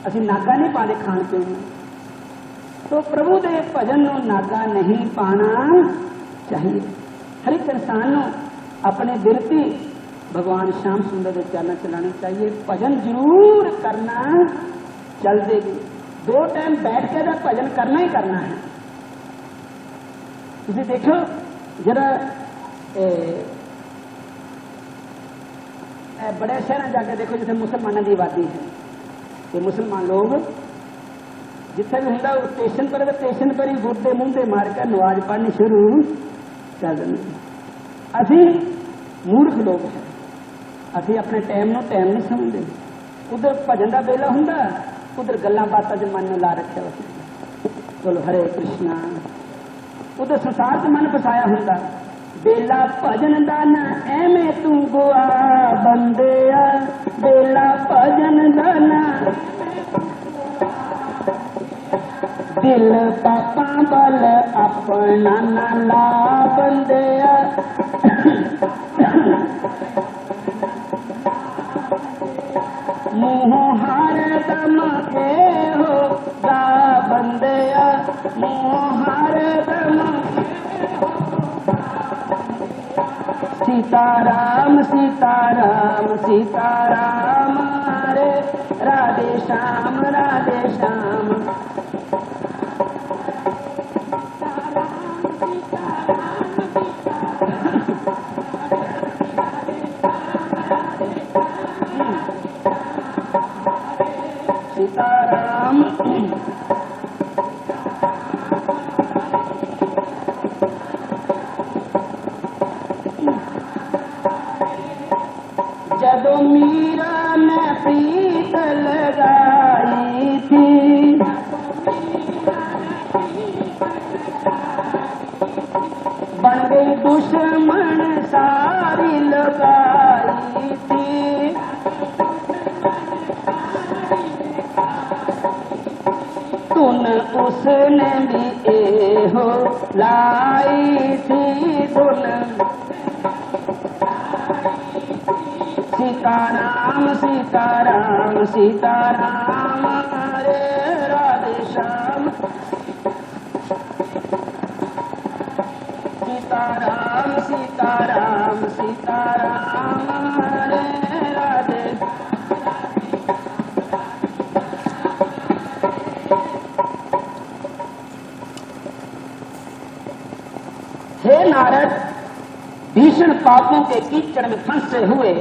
असीं नागा नहीं पाते खाण पीण में, तो प्रभु के भजन नूं नागा नहीं पाना चाहिए। हर एक इंसान अपने बिरती भगवान श्याम सुंदर के चरण चलाने चाहिए। भजन जरूर करना चल देगी। 2 टाइम बैठ के भजन करना ही करना है। तुसीं देखो जरा बड़े शहर जाके देखो जिथे मुसलमानों की आबादी है, तो मुसलमान लोग जिथे भी होंगे स्टेशन पर ही गोडे मुंह मार कर नमाज पढ़नी शुरू कर देंगे। असी मूर्ख लोग हैं, असी अपने टाइम नो टाइम नहीं समझते। उधर भजन का बेला होंगे, उधर गल्लां बातां च मन ला रखे। बोलो हरे कृष्णा। उधर संसार च मन फसाया होंगे, बेला भजन दा ना एवें तू गुआ बंदिया, बेला भजन दा ना दिल पापा बल अपना ना ला बंदिया। मुँह हर दम हो गा बंदिया, मुँह हर दम सीताराम सीताराम सीताराम हरे राधे श्याम राधे श्याम। सीताराम जदों मीरा ने प्रीत लगाई थी, बन गई दुश्मन सारी लगाई थी। तुन उसने भी एहो लाई थी, तुन सीताराम सीताराम सीताराम हरे राधे श्याम। सीताराम सीताराम सीताराम हरे राधे। हे नारद, भीषण पापों के कीचड़ में फंसे हुए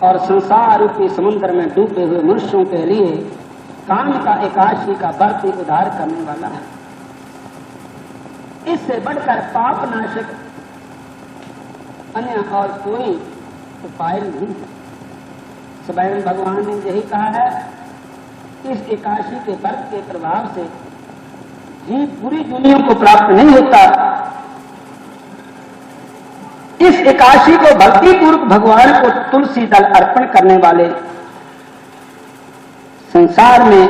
और संसार रूपी समुद्र में डूबे हुए मनुष्यों के लिए काम का एकादशी का व्रत उद्धार करने वाला है। इससे बढ़कर पाप नाशक अन्य और कोई उपाय नहीं है। स्वयं भगवान ने यही कहा है, इस एकादशी के व्रत के प्रभाव से जीव पूरी दुनिया को प्राप्त नहीं होता। इस एकादशी को भक्ति पूर्वक भगवान को तुलसी दल अर्पण करने वाले संसार में